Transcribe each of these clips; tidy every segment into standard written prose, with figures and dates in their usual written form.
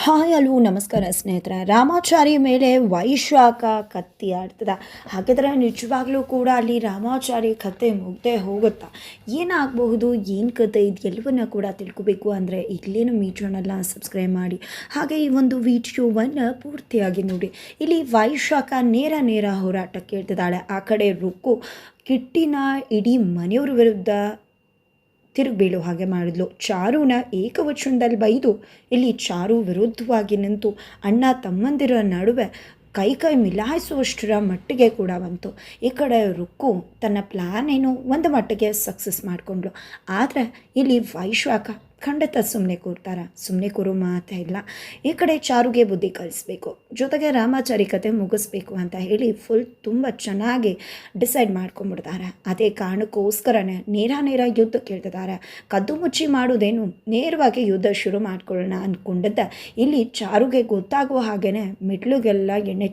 Hi hello ನಮಸ್ಕಾರ ಸ್ನೇಹಿತರೆ. ರಾಮಾಚಾರಿ ಮೇಲೆ ವೈಶಾಖ ಕತ್ತಿ ಆಡ್ತದ. ಹಾಗಿದ್ರೆ ನಿಜವಾಗ್ಲೂ ಕೂಡ ಅಲ್ಲಿ ರಾಮಾಚಾರಿ ಕತೆ ಮುಗ್ದೇ ಹೋಗುತ್ತಾ, ಏನಾಗಬಹುದು, ಏನು ಕತೆ, ಇದು ಎಲ್ಲವನ್ನ ಕೂಡ ತಿಳ್ಕೊಬೇಕು ಅಂದರೆ ಇಲ್ಲೇನು ಮೀ ಚಾನಲ್ನ ಸಬ್ಸ್ಕ್ರೈಬ್ ಮಾಡಿ, ಹಾಗೆ ಈ ಒಂದು ವಿಡಿಯೋವನ್ನು ಪೂರ್ತಿಯಾಗಿ ನೋಡಿ. ಇಲ್ಲಿ ವೈಶಾಖ ನೇರ ಹೋರಾಟಕ್ಕೆ ಇರ್ತಿದ್ದಾಳೆ. ಆ ಕಡೆ ರುಕ್ಕು ಕಿಟ್ಟಿನ ಇಡೀ ಮನೆಯವ್ರ ವಿರುದ್ಧ ತಿರುಗಿ ಬೀಳೋ ಹಾಗೆ ಮಾಡಿದ್ಲು. ಚಾರುನ ಏಕವಚನದಲ್ಲಿ ಬೈದು ಇಲ್ಲಿ ಚಾರು ವಿರುದ್ಧವಾಗಿ ನಿಂತು ಅಣ್ಣ ತಮ್ಮಂದಿರ ನಡುವೆ ಕೈ ಮಿಲಾಯಿಸುವಷ್ಟರ ಮಟ್ಟಿಗೆ ಕೂಡ ಬಂತು. ಈ ಕಡೆ ರುಕ್ಕು ತನ್ನ ಪ್ಲ್ಯಾನ್ ಏನು ಒಂದು ಮಟ್ಟಿಗೆ ಸಕ್ಸಸ್ ಮಾಡಿಕೊಂಡ್ಳು. ಆದರೆ ಇಲ್ಲಿ ವೈಶ್ವಾಕ ಖಂಡಿತ ಸುಮ್ಮನೆ ಕೂರೋ ಮಾತೇ ಇಲ್ಲ. ಈ ಕಡೆ ಚಾರುಗೆ ಬುದ್ಧಿ ಕಲಿಸ್ಬೇಕು, ಜೊತೆಗೆ ರಾಮಾಚಾರಿ ಕತೆ ಮುಗಿಸ್ಬೇಕು ಅಂತ ಹೇಳಿ ತುಂಬ ಚೆನ್ನಾಗಿ ಡಿಸೈಡ್ ಮಾಡ್ಕೊಂಡ್ಬಿಡ್ತಾರೆ. ಅದೇ ಕಾರಣಕ್ಕೋಸ್ಕರನೇ ನೇರ ಯುದ್ಧ ಕೇಳ್ತಿದ್ದಾರೆ. ಕದ್ದು ಮುಚ್ಚಿ ಮಾಡೋದೇನು, ನೇರವಾಗಿ ಯುದ್ಧ ಶುರು ಮಾಡ್ಕೊಳ್ಳೋಣ ಅಂದ್ಕೊಂಡಿದ್ದ ಇಲ್ಲಿ ಚಾರುಗೆ ಗೊತ್ತಾಗುವ ಹಾಗೇ ಮೆಟ್ಲಿಗೆಲ್ಲ ಎಣ್ಣೆ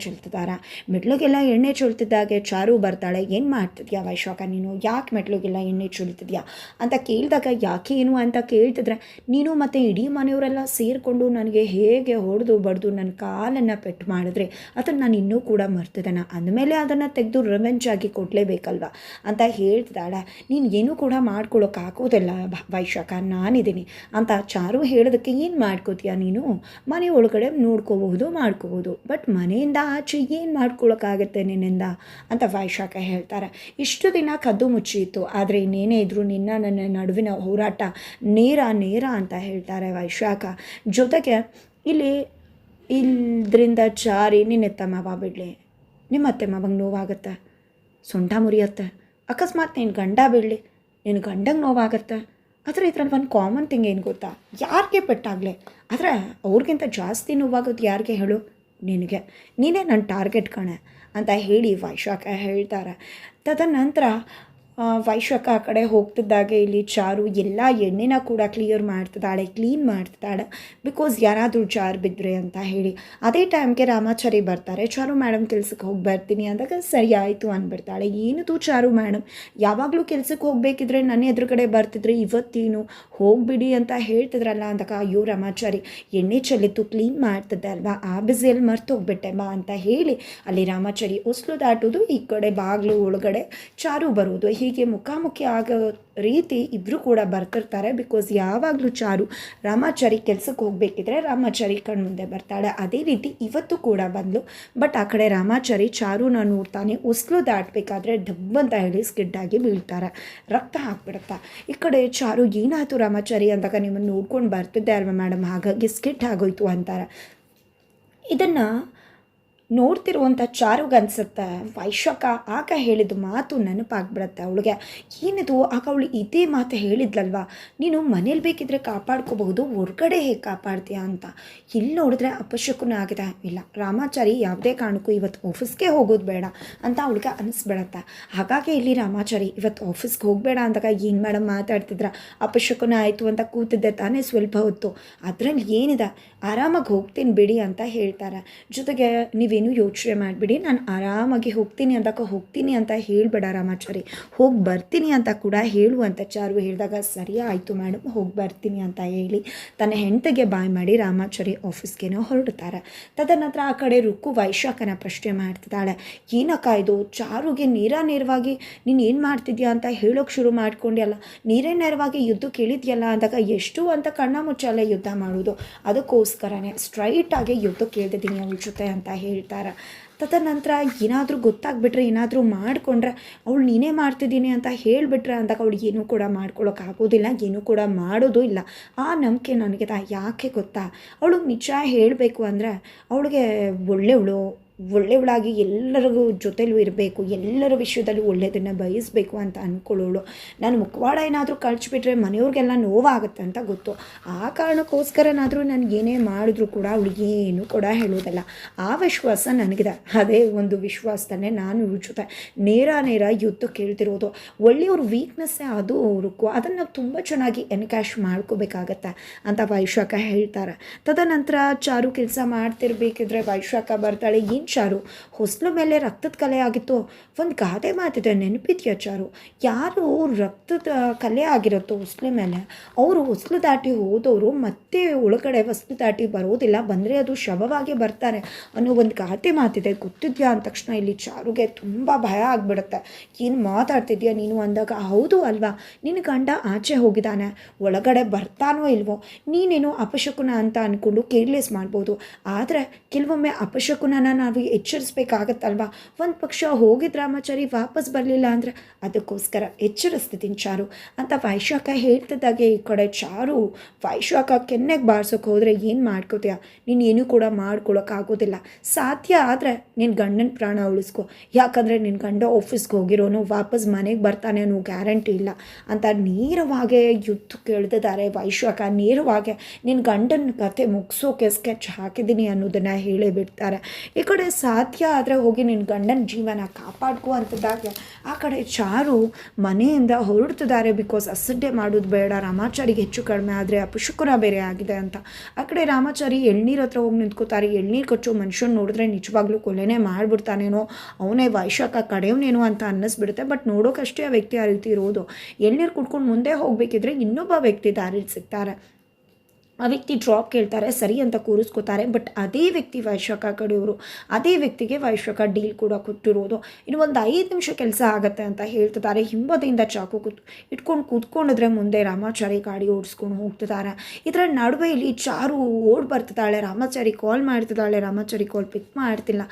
ಚೆಲ್ತಿದ್ದಾಗೆ ಚಾರು ಬರ್ತಾಳೆ. ಏನು ಮಾಡ್ತಿದ್ಯಾ ವೈಶಾಖ, ನೀನು ಯಾಕೆ ಮೆಟ್ಲಿಗೆಲ್ಲ ಎಣ್ಣೆ ಚೆಲ್ತಿದ್ಯಾ ಅಂತ ಕೇಳಿದಾಗ, ಯಾಕೆ ಏನು ಅಂತ ಕೇಳ್ತಿದ್ರೆ, ನೀನು ಮತ್ತು ಇಡೀ ಮನೆಯವರೆಲ್ಲ ಸೇರಿಕೊಂಡು ನನಗೆ ಹೇಗೆ ಹೊಡೆದು ಬಡ್ದು ನನ್ನ ಕಾಲನ್ನು ಪೆಟ್ಟು ಮಾಡಿದ್ರೆ ಅದನ್ನು ನಾನು ಇನ್ನೂ ಕೂಡ ಮರ್ತಿದ್ದಾನೆ, ಅಂದಮೇಲೆ ಅದನ್ನು ತೆಗೆದು ರಿವೆಂಜ್ ಆಗಿ ಕೊಡಲೇಬೇಕಲ್ವ ಅಂತ ಹೇಳ್ತಿದ್ದಾಳೆ. ನೀನು ಏನೂ ಕೂಡ ಮಾಡ್ಕೊಳ್ಳೋಕ್ಕಾಗೋದಿಲ್ಲ ವೈಶಾಖ, ನಾನಿದ್ದೀನಿ ಅಂತ ಚಾರು ಹೇಳೋದಕ್ಕೆ, ಏನು ಮಾಡ್ಕೋತೀಯ ನೀನು, ಮನೆ ಒಳಗಡೆ ಮಾಡ್ಕೋಬಹುದು, ಬಟ್ ಮನೆಯಿಂದ ಆಚೆ ಏನು ಮಾಡ್ಕೊಳ್ಳೋಕ್ಕಾಗತ್ತೆ ನಿನ್ನಿಂದ ಅಂತ ವೈಶಾಖ ಹೇಳ್ತಾರೆ. ಇಷ್ಟು ದಿನ ಕದ್ದು ಮುಚ್ಚಿತ್ತು, ಆದರೆ ಇನ್ನೇನೇ ಇದ್ರೂ ನನ್ನ ನಡುವಿನ ಹೋರಾಟ ನೇರ ಅಂತ ಹೇಳ್ತಾರೆ ವೈಶಾಖ. ಜೊತೆಗೆ ಇದರಿಂದ ಚಾರಿ ನಿನ್ನೆತ್ತ ಮಾವ ಬಿಡಲಿ, ನಿಮ್ಮ ಅತ್ತೆ ಮಾವಂಗೆ ನೋವಾಗುತ್ತೆ, ಸೊಂಟ ಮುರಿಯತ್ತೆ, ಅಕಸ್ಮಾತ್ ನಿನ್ನ ಗಂಡ ಬಿಡಲಿ, ನಿನ್ನ ಗಂಡಂಗೆ ನೋವಾಗತ್ತೆ. ಆದರೆ ಇದ್ರಲ್ಲಿ ಒಂದು ಕಾಮನ್ ಥಿಂಗ್ ಏನು ಗೊತ್ತಾ, ಯಾರಿಗೆ ಪೆಟ್ಟಾಗಲಿ ಆದರೆ ಅವ್ರಿಗಿಂತ ಜಾಸ್ತಿ ನೋವಾಗೋದು ಯಾರಿಗೆ ಹೇಳು, ನೀನೇ ನನ್ನ ಟಾರ್ಗೆಟ್ ಕಣೆ ಅಂತ ಹೇಳಿ ವೈಶಾಖ ಹೇಳ್ತಾರೆ. ತದನಂತರ ವೈಶಾಖ ಆ ಕಡೆ ಹೋಗ್ತಿದ್ದಾಗೆ ಇಲ್ಲಿ ಚಾರು ಎಲ್ಲ ಎಣ್ಣೆನ ಕೂಡ ಕ್ಲೀನ್ ಮಾಡ್ತಿದ್ದಾಳೆ, ಬಿಕಾಸ್ ಯಾರಾದರೂ ಜಾರು ಬಿದ್ದರೆ ಅಂತ ಹೇಳಿ. ಅದೇ ಟೈಮ್ಗೆ ರಾಮಾಚಾರಿ ಬರ್ತಾರೆ. ಚಾರು ಮೇಡಮ್ ಕೆಲ್ಸಕ್ಕೆ ಹೋಗಿ ಬರ್ತೀನಿ ಅಂದಾಗ ಸರಿ ಆಯಿತು ಅಂದ್ಬಿಡ್ತಾಳೆ. ಏನಿದು ಚಾರು ಮೇಡಮ್, ಯಾವಾಗಲೂ ಕೆಲ್ಸಕ್ಕೆ ಹೋಗಬೇಕಿದ್ರೆ ನನ್ನ ಎದುರುಗಡೆ ಬರ್ತಿದ್ರೆ, ಇವತ್ತೇನು ಹೋಗಿಬಿಡಿ ಅಂತ ಹೇಳ್ತಿದ್ರಲ್ಲ ಅಂದಾಗ, ಅಯ್ಯೋ ರಾಮಾಚಾರಿ ಎಣ್ಣೆ ಚೆಲ್ಲಿತ್ತು, ಕ್ಲೀನ್ ಮಾಡ್ತಿದ್ದೆ ಅಲ್ವಾ, ಆ ಬ್ಯುಸಿಯಲ್ಲಿ ಮರ್ತೋಗ್ಬಿಟ್ಟೆ ಬಾ ಅಂತ ಹೇಳಿ ಅಲ್ಲಿ ರಾಮಾಚಾರಿ ಹೊಸ್ಲು ದಾಟೋದು, ಈ ಕಡೆ ಬಾಗಿಲು ಒಳಗಡೆ ಚಾರು ಬರೋದು, ಹೀಗೆ ಮುಖಾಮುಖಿ ಆಗೋ ರೀತಿ ಇಬ್ಬರು ಕೂಡ ಬರ್ತಿರ್ತಾರೆ. ಬಿಕಾಸ್ ಯಾವಾಗಲೂ ಚಾರು ರಾಮಾಚಾರಿ ಕೆಲ್ಸಕ್ಕೆ ಹೋಗಬೇಕಿದ್ರೆ ರಾಮಾಚಾರಿ ಕಣ್ಮುಂದೆ ಬರ್ತಾಳೆ. ಅದೇ ರೀತಿ ಇವತ್ತು ಕೂಡ ಬಂದಳು. ಬಟ್ ಆ ಕಡೆ ರಾಮಾಚಾರಿ ಚಾರುನ ನೋಡ್ತಾನೆ, ಹೊಸ್ಲು ದಾಟಬೇಕಾದ್ರೆ ಡಬ್ಬಂತ ಹೇಳಿ ಸ್ಕಿಡ್ಡಾಗಿ ಬೀಳ್ತಾರೆ, ರಕ್ತ ಹಾಕ್ಬಿಡುತ್ತಾ. ಈ ಕಡೆ ಚಾರು, ಏನಾಯಿತು ರಾಮಾಚಾರಿ ಅಂದಾಗ, ನಿಮ್ಮನ್ನು ನೋಡ್ಕೊಂಡು ಬರ್ತಿದ್ದೆ ಅಲ್ವಾ ಮೇಡಮ್, ಹಾಗಾಗಿ ಸ್ಕಿಡ್ ಆಗೋಯ್ತು ಅಂತಾರೆ. ಇದನ್ನು ನೋಡ್ತಿರುವಂಥ ಚಾರುಗೆ ಅನಿಸುತ್ತೆ, ವೈಶಾಖ ಆಗ ಹೇಳಿದ ಮಾತು ನೆನಪಾಗ್ಬಿಡತ್ತೆ ಅವಳಿಗೆ. ಏನಿದು, ಆಗ ಅವಳು ಇದೇ ಮಾತು ಹೇಳಿದ್ಲಲ್ವಾ, ನೀನು ಮನೇಲಿ ಬೇಕಿದ್ರೆ ಕಾಪಾಡ್ಕೋಬಹುದು, ಹೊರಗಡೆ ಹೇಗೆ ಕಾಪಾಡ್ತೀಯ ಅಂತ. ಇಲ್ಲಿ ನೋಡಿದ್ರೆ ಅಪಶಕುನ ಆಗಿದೆ. ಇಲ್ಲ, ರಾಮಾಚಾರಿ ಯಾವುದೇ ಕಾರಣಕ್ಕೂ ಇವತ್ತು ಆಫೀಸ್ಗೆ ಹೋಗೋದು ಬೇಡ ಅಂತ ಅವಳಿಗೆ ಅನಿಸ್ಬಿಡತ್ತೆ. ಹಾಗಾಗಿ ಇಲ್ಲಿ ರಾಮಾಚಾರಿ ಇವತ್ತು ಆಫೀಸ್ಗೆ ಹೋಗಬೇಡ ಅಂದಾಗ, ಏನು ಮೇಡಮ್ ಮಾತಾಡ್ತಿದ್ರ, ಅಪಶಕುನ ಆಯಿತು ಅಂತ ಕೂತಿದ್ದೆ ತಾನೇ ಸ್ವಲ್ಪ ಹೊತ್ತು, ಅದರಲ್ಲಿ ಏನಿದೆ, ಆರಾಮಾಗಿ ಹೋಗ್ತೀನಿ ಬಿಡಿ ಅಂತ ಹೇಳ್ತಾರೆ. ಜೊತೆಗೆ ನೀವೇನು ಯೋಚನೆ ಮಾಡಿಬಿಡಿ, ನಾನು ಆರಾಮಾಗಿ ಹೋಗ್ತೀನಿ ಅಂತ ಹೇಳಬೇಡ ರಾಮಾಚಾರಿ, ಹೋಗಿ ಬರ್ತೀನಿ ಅಂತ ಕೂಡ ಹೇಳುವಂಥ ಚಾರು ಹೇಳಿದಾಗ, ಸರಿ ಆಯಿತು ಮೇಡಮ್, ಹೋಗಿ ಬರ್ತೀನಿ ಅಂತ ಹೇಳಿ ತನ್ನ ಹೆಂಡತಿಗೆ ಬಾಯ್ ಮಾಡಿ ರಾಮಾಚಾರಿ ಆಫೀಸ್ಗೇನೋ ಹೊರಡ್ತಾರೆ. ತದನಂತರ ಆ ಕಡೆ ರುಕ್ಕು ವೈಶಾಖನ ಪ್ರಶ್ನೆ ಮಾಡ್ತಿದ್ದಾಳೆ, ಏನಕ್ಕ ಇದು, ಚಾರುಗೆ ನೇರವಾಗಿ ನೀನು ಏನು ಮಾಡ್ತಿದ್ಯಾ ಅಂತ ಹೇಳೋಕ್ಕೆ ಶುರು ಮಾಡ್ಕೊಂಡ್ಯಲ್ಲ, ನೇರವಾಗಿ ಯುದ್ಧ ಕೇಳಿದ್ಯಲ್ಲ ಅಂದಾಗ, ಎಷ್ಟು ಅಂತ ಕಣ್ಣ ಮುಚ್ಚಾಲೆ ಯುದ್ಧ ಮಾಡೋದು, ಅದಕ್ಕೋಸ್ಕರನೇ ಸ್ಟ್ರೈಟಾಗಿ ಯುದ್ಧ ಕೇಳ್ತಿದ್ದೀನಿ ಅವಳ ಜೊತೆ ಅಂತ ಹೇಳ್ತಾರೆ. ತದನಂತರ ಏನಾದರೂ ಗೊತ್ತಾಗ್ಬಿಟ್ರೆ, ಏನಾದರೂ ಮಾಡಿಕೊಂಡ್ರೆ, ಅವಳು ನೀನೇ ಮಾಡ್ತಿದ್ದೀನಿ ಅಂತ ಹೇಳಿಬಿಟ್ರೆ ಅಂದಾಗ ಅವಳಿಗೆ ಏನೂ ಕೂಡ ಮಾಡ್ಕೊಳ್ಳೋಕ್ಕಾಗೋದಿಲ್ಲ, ಏನೂ ಕೂಡ ಮಾಡೋದು ಇಲ್ಲ. ಆ ನಂಬಿಕೆ ನನಗೆ ಯಾಕೆ ಗೊತ್ತಾ, ಅವಳು ನಿಜ ಹೇಳಬೇಕು ಅಂದರೆ ಅವಳಿಗೆ ಒಳ್ಳೆಯವಳಾಗಿ ಎಲ್ಲರಿಗೂ ಜೊತೆಲೂ ಇರಬೇಕು, ಎಲ್ಲರ ವಿಷಯದಲ್ಲೂ ಒಳ್ಳೆಯದನ್ನು ಬಯಸಬೇಕು ಅಂತ ಅಂದ್ಕೊಳ್ಳೋಳು. ನಾನು ಮುಖವಾಡ ಏನಾದರೂ ಕಳ್ಚಿಬಿಟ್ರೆ ಮನೆಯವ್ರಿಗೆಲ್ಲ ನೋವಾಗುತ್ತೆ ಅಂತ ಗೊತ್ತು. ಆ ಕಾರಣಕ್ಕೋಸ್ಕರನಾದರೂ ನನಗೆ ಏನೇ ಮಾಡಿದ್ರೂ ಕೂಡ ಅವಳಿಗೆ ಏನೂ ಕೂಡ ಹೇಳೋದಲ್ಲ. ಆ ವಿಶ್ವಾಸ ನನಗಿದೆ. ಅದೇ ಒಂದು ವಿಶ್ವಾಸದಲ್ಲೇ ನಾನು ಇವ್ರ ಜೊತೆ ನೇರ ಯುದ್ಧ ಕೇಳ್ತಿರೋದು. ಒಳ್ಳೆಯವ್ರ ವೀಕ್ನೆಸ್ಸೇ ಅದು ಅವ್ರಿಗೂ, ಅದನ್ನು ನಾವು ತುಂಬ ಚೆನ್ನಾಗಿ ಎನ್ಕ್ಯಾಶ್ ಮಾಡ್ಕೋಬೇಕಾಗತ್ತೆ ಅಂತ ವೈಶಾಖ ಹೇಳ್ತಾರೆ. ತದನಂತರ ಚಾರು ಕೆಲಸ ಮಾಡ್ತಿರ್ಬೇಕಿದ್ರೆ ವೈಶಾಖ ಬರ್ತಾಳೆ. ಏನು ಚಾರು, ಹೊಸ್ಲು ಮೇಲೆ ರಕ್ತದ ಕಲೆ ಆಗಿತ್ತು. ಒಂದು ಗಾದೆ ಮಾತಿದೆ, ನೆನಪಿದ್ಯಾ ಚಾರು? ಯಾರು ರಕ್ತದ ಕಲೆ ಆಗಿರುತ್ತೋ ಹೊಸ್ಲು ಮೇಲೆ, ಅವರು ಹೊಸ್ಲು ದಾಟಿ ಹೋದವರು ಮತ್ತೆ ಒಳಗಡೆ ಹೊಸ್ಲು ದಾಟಿ ಬರೋದಿಲ್ಲ, ಬಂದರೆ ಅದು ಶವವಾಗಿ ಬರ್ತಾರೆ ಅನ್ನೋ ಒಂದು ಗಾದೆ ಮಾತಿದೆ. ಗೊತ್ತಿದೆಯಾ ಅಂದ ತಕ್ಷಣ ಇಲ್ಲಿ ಚಾರುಗೆ ತುಂಬ ಭಯ ಆಗಿಬಿಡುತ್ತೆ. ಏನು ಮಾತಾಡ್ತಿದ್ಯಾ ನೀನು ಅಂದಾಗ, ಹೌದು ಅಲ್ವಾ, ನಿನ್ನ ಗಂಡ ಆಚೆ ಹೋಗಿದ್ದಾನೆ, ಒಳಗಡೆ ಬರ್ತಾನೋ ಇಲ್ವೋ, ನೀನೇನೋ ಅಪಶಕುನ ಅಂತ ಅಂದ್ಕೊಂಡು ಕೇರ್ಲೆಸ್ ಮಾಡ್ಬೋದು. ಆದರೆ ಕೆಲವೊಮ್ಮೆ ಅಪಶಕುನನ ನಾವು ಎಚ್ಚರಿಸ್ಬೇಕಾಗತ್ತಲ್ವ. ಒಂದು ಪಕ್ಷ ಹೋಗಿದ್ದ ರಾಮಾಚಾರಿ ವಾಪಸ್ ಬರಲಿಲ್ಲ ಅಂದರೆ ಅದಕ್ಕೋಸ್ಕರ ಎಚ್ಚರಿಸ್ತಿದ್ದೀನಿ ಚಾರು ಅಂತ ವೈಶಾಖ ಹೇಳ್ತಿದ್ದಾಗೆ ಈ ಕಡೆ ಚಾರು ವೈಶಾಖ ಕೆನ್ನೆಗೆ ಬಾರ್ಸೋಕೆ ಹೋದರೆ ಏನು ಮಾಡ್ಕೋತೀಯ, ನೀನು ಏನೂ ಕೂಡ ಮಾಡ್ಕೊಳಕ್ಕಾಗೋದಿಲ್ಲ. ಸಾಧ್ಯ ಆದರೆ ನಿನ್ನ ಗಂಡನ ಪ್ರಾಣ ಉಳಿಸ್ಕೊ, ಯಾಕಂದರೆ ನಿನ್ನ ಗಂಡ ಆಫೀಸ್ಗೆ ಹೋಗಿರೋನು ವಾಪಸ್ ಮನೆಗೆ ಬರ್ತಾನೆ ಅನ್ನೋ ಗ್ಯಾರಂಟಿ ಇಲ್ಲ ಅಂತ ನೇರವಾಗಿ ಯುದ್ಧ ಕೇಳ್ತಿದ್ದಾರೆ ವೈಶಾಖ. ನೇರವಾಗಿ ನಿನ್ನ ಗಂಡನ ಕತೆ ಮುಗಿಸೋಕೆ ಸ್ಕೆಚ್ ಹಾಕಿದ್ದೀನಿ ಅನ್ನೋದನ್ನು ಹೇಳೇ ಬಿಡ್ತಾರೆ. ಈ ಕಡೆ ಸಾಧ್ಯ ಆದರೆ ಹೋಗಿ ನಿನ್ನ ಗಂಡನ ಜೀವನ ಕಾಪಾಡ್ಕೊ ಅಂತಿದ್ದಾಗೆ ಆ ಕಡೆ ಚಾರು ಮನೆಯಿಂದ ಹೊರಡ್ತಿದ್ದಾರೆ. ಬಿಕಾಸ್ ಅಸಡ್ಡೆ ಮಾಡೋದು ಬೇಡ, ರಾಮಾಚಾರಿಗೆ ಹೆಚ್ಚು ಕಡಿಮೆ ಆದರೆ ಅಪಶಕುನ ಬೇರೆ ಆಗಿದೆ ಅಂತ. ಆ ಕಡೆ ರಾಮಾಚಾರಿ ಎಳ್ನೀರು ಹತ್ರ ಹೋಗಿ ನಿಂತ್ಕೋತಾರೆ. ಎಳ್ನೀರು ಕಚ್ಚೋ ಮನುಷ್ಯನ ನೋಡಿದ್ರೆ ನಿಜವಾಗ್ಲೂ ಕೊಲೆನೇ ಮಾಡಿಬಿಡ್ತಾನೇನೋ, ಅವನೇ ವೈಶಾಖ ಕಡೆಯವನೇನೋ ಅಂತ ಅನ್ನಿಸ್ಬಿಡುತ್ತೆ. ಬಟ್ ನೋಡೋಕಷ್ಟೇ ಆ ವ್ಯಕ್ತಿ ಆ ರೀತಿ ಇರೋದು. ಎಳ್ನೀರು ಕುಡ್ಕೊಂಡು ಮುಂದೆ ಹೋಗಬೇಕಿದ್ರೆ ಇನ್ನೊಬ್ಬ ವ್ಯಕ್ತಿ ದಾರಿ ಸಿಗ್ತಾರೆ. ಆ ವ್ಯಕ್ತಿ ಡ್ರಾಪ್ ಕೇಳ್ತಾರೆ, ಸರಿ ಅಂತ ಕೂರಿಸ್ಕೋತಾರೆ. ಬಟ್ ಅದೇ ವ್ಯಕ್ತಿ ವೈಶಾಖ ಕಡೆಯವರು, ಅದೇ ವ್ಯಕ್ತಿಗೆ ವೈಶಾಖ ಡೀಲ್ ಕೂಡ ಕೊಟ್ಟಿರೋದು. ಇನ್ನು ಒಂದು 5 ನಿಮಿಷ ಕೆಲಸ ಆಗುತ್ತೆ ಅಂತ ಹೇಳ್ತಿದ್ದಾರೆ. ಹಿಂಬದಿಯಿಂದ ಚಾಕು ಇಟ್ಕೊಂಡು ಕೂತ್ಕೊಂಡಿದ್ರೆ ಮುಂದೆ ರಾಮಾಚಾರಿ ಗಾಡಿ ಓಡಿಸ್ಕೊಂಡು ಹೋಗ್ತಿದ್ದಾರೆ. ಇದರ ನಡುವೆ ಇಲ್ಲಿ ಚಾರು ಓಡ್ ಬರ್ತಿದ್ದಾಳೆ, ರಾಮಾಚಾರಿ ಕಾಲ್ ಮಾಡ್ತಿದ್ದಾಳೆ, ರಾಮಾಚಾರಿ ಕಾಲ್ ಪಿಕ್ ಮಾಡ್ತಿಲ್ಲ,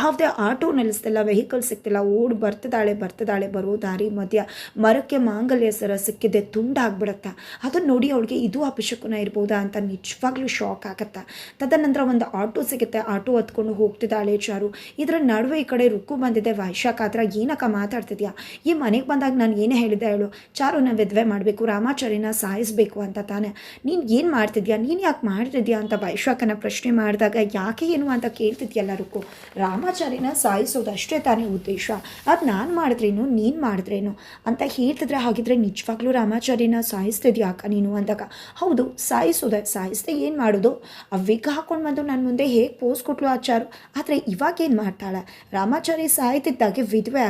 ಯಾವುದೇ ಆಟೋ ನಿಲ್ಲಿಸ್ತಿಲ್ಲ, ವೆಹಿಕಲ್ ಸಿಗ್ತಿಲ್ಲ. ಓಡ್ ಬರ್ತಿದ್ದಾಳೆ ಬರೋ ದಾರಿ ಮಧ್ಯ ಮರಕ್ಕೆ ಮಾಂಗಲ್ಯ ಸರ ಸಿಕ್ಕಿದೆ, ತುಂಡಾಗ್ಬಿಡುತ್ತೆ. ಅದನ್ನು ನೋಡಿ ಅವಳಿಗೆ ಇದು ಅಪಶಕುನ ಇರ್ಬೋದಾ ಅಂತ ನಿಜವಾಗ್ಲೂ ಶಾಕ್ ಆಗುತ್ತೆ. ತದನಂತರ ಒಂದು ಆಟೋ ಸಿಗುತ್ತೆ, ಆಟೋ ಹತ್ಕೊಂಡು ಹೋಗ್ತಿದ್ದಾಳೆ ಚಾರು. ಇದರ ನಡುವೆ ಈ ಕಡೆ ರುಕ್ಕು ಬಂದಿದೆ. ವೈಶಾಖ ಹತ್ರ, ಏನಕ್ಕ ಮಾತಾಡ್ತಿದ್ಯಾ, ಈ ಮನೆಗೆ ಬಂದಾಗ ನಾನು ಏನೇ ಹೇಳಿದ್ದೆ ಹೇಳು, ಚಾರುನ ವಿಧವೆ ಮಾಡಬೇಕು, ರಾಮಾಚಾರಿನ ಸಾಯಿಸಬೇಕು ಅಂತ ತಾನೆ, ನೀನು ಏನು ಮಾಡ್ತಿದ್ಯಾ, ನೀನು ಯಾಕೆ ಮಾಡ್ತಿದ್ಯಾ ಅಂತ ವೈಶಾಖನ ಪ್ರಶ್ನೆ ಮಾಡಿದಾಗ, ಯಾಕೆ ಏನು ಅಂತ ಕೇಳ್ತಿದ್ಯಲ್ಲ ರುಕ್ಕು, ರಾಮಾಚಾರಿನ ಸಾಯಿಸೋದಷ್ಟೇ ತಾನೇ ಉದ್ದೇಶ, ಅದು ನಾನು ಮಾಡಿದ್ರೇನು ನೀನು ಮಾಡಿದ್ರೇನು ಅಂತ ಹೇಳ್ತಿದ್ರೆ, ಹಾಗಿದ್ರೆ ನಿಜವಾಗ್ಲೂ ರಾಮಾಚಾರಿನ ಸಾಯಿಸ್ತಿದ್ಯಾ ಅಕ್ಕ ನೀನು ಅಂದಾಗ, ಹೌದು ಸಾಯಿಸೋದೆ, ಸಾಯಿಸ್ದೆ ಏನು ಮಾಡೋದು, ಆ ವಿಗ್ ಹಾಕೊಂಡು ಬಂದು ನನ್ನ ಮುಂದೆ ಹೇಗೆ ಪೋಸ್ ಕೊಟ್ಲು ಆಚಾರು. ಆದರೆ ಇವಾಗೇನು ಮಾಡ್ತಾಳೆ, ರಾಮಾಚಾರಿ ಸಾಯ್ತಿದ್ದಾಗೆ ವಿಧವೆ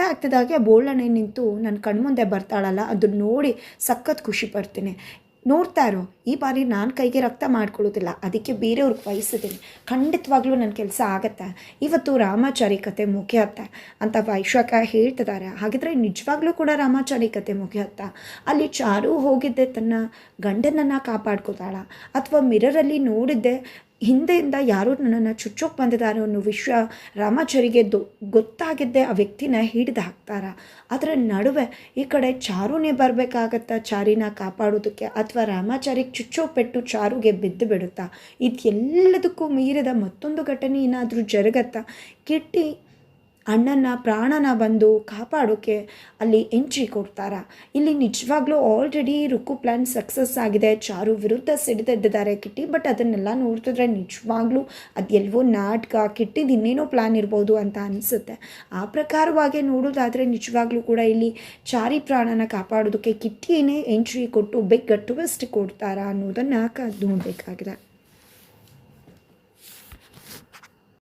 ಆಗ್ತಿದ್ದಾಗೆ ಬೋಳನೆ ನಿಂತು ನನ್ನ ಕಣ್ಮುಂದೆ ಬರ್ತಾಳಲ್ಲ, ಅದನ್ನ ನೋಡಿ ಸಖತ್ ಖುಷಿ ಪಡ್ತೀನಿ. ನೋಡ್ತಾ ಇರೋ, ಈ ಬಾರಿ ನಾನು ಕೈಗೆ ರಕ್ತ ಮಾಡ್ಕೊಳ್ಳೋದಿಲ್ಲ, ಅದಕ್ಕೆ ಬೇರೆಯವ್ರಿಗೆ ವಹಿಸಿದ್ದೀನಿ, ಖಂಡಿತವಾಗ್ಲೂ ನನ್ನ ಕೆಲಸ ಆಗತ್ತೆ, ಇವತ್ತು ರಾಮಾಚಾರಿ ಕತೆ ಮುಗಿಯತ್ತೆ ಅಂತ ವೈಶಾಖ ಹೇಳ್ತಿದ್ದಾರೆ. ಹಾಗಿದ್ರೆ ನಿಜವಾಗ್ಲೂ ಕೂಡ ರಾಮಾಚಾರಿ ಕತೆ ಮುಗಿಯತ್ತ? ಅಲ್ಲಿ ಚಾರು ಹೋಗಿದ್ದೆ ತನ್ನ ಗಂಡನನ್ನು ಕಾಪಾಡ್ಕೋತಾಳ, ಅಥವಾ ಮಿರರಲ್ಲಿ ನೋಡಿದ್ದೆ ಹಿಂದೆಯಿಂದ ಯಾರೋ ನನ್ನನ್ನು ಚುಚ್ಚೋಕೆ ಬಂದಿದ್ದಾರೆ ಅನ್ನೋ ವಿಷಯ ರಾಮಾಚಾರಿಗೆ ಗೊತ್ತಾಗಿದ್ದೆ ಆ ವ್ಯಕ್ತಿನ ಹಿಡಿದು ಹಾಕ್ತಾರ. ಅದರ ನಡುವೆ ಈ ಕಡೆ ಚಾರುನೇ ಬರಬೇಕಾಗತ್ತಾ ಚಾರಿನ ಕಾಪಾಡೋದಕ್ಕೆ, ಅಥವಾ ರಾಮಾಚಾರಿಗೆ ಚುಚ್ಚೋ ಪೆಟ್ಟು ಚಾರುಗೆ ಬಿದ್ದು ಬಿಡುತ್ತಾ? ಇದೆಲ್ಲದಕ್ಕೂ ಮೀರಿದ ಮತ್ತೊಂದು ಘಟನೆ ಏನಾದರೂ ಜರುಗತ್ತಾ? ಕಿಟ್ಟಿ ಅಣ್ಣನ ಪ್ರಾಣನ ಬಂದು ಕಾಪಾಡೋಕ್ಕೆ ಅಲ್ಲಿ ಎಂಟ್ರಿ ಕೊಡ್ತಾರ. ಇಲ್ಲಿ ನಿಜವಾಗ್ಲೂ ಆಲ್ರೆಡಿ ರುಕ್ಕು ಪ್ಲ್ಯಾನ್ ಸಕ್ಸಸ್ ಆಗಿದೆ, ಚಾರು ವಿರುದ್ಧ ಸಿಡಿದಿದ್ದಾರೆ ಕಿಟ್ಟಿ. ಬಟ್ ಅದನ್ನೆಲ್ಲ ನೋಡ್ತಿದ್ರೆ ನಿಜವಾಗ್ಲೂ ಅದೆಲ್ವೋ ನಾಟಕ, ಕಿಟ್ಟಿದ್ದು ಇನ್ನೇನೋ ಪ್ಲ್ಯಾನ್ ಇರ್ಬೋದು ಅಂತ ಅನಿಸುತ್ತೆ. ಆ ಪ್ರಕಾರವಾಗಿ ನೋಡೋದಾದರೆ ನಿಜವಾಗ್ಲೂ ಕೂಡ ಇಲ್ಲಿ ಚಾರಿ ಪ್ರಾಣನ ಕಾಪಾಡೋದಕ್ಕೆ ಕಿಟ್ಟಿಯೇ ಎಂಟ್ರಿ ಕೊಟ್ಟು ಬಿಗ್ ಟ್ವಿಸ್ಟ್ ಕೊಡ್ತಾರಾ ಅನ್ನೋದನ್ನು ನೋಡಬೇಕಾಗಿದೆ.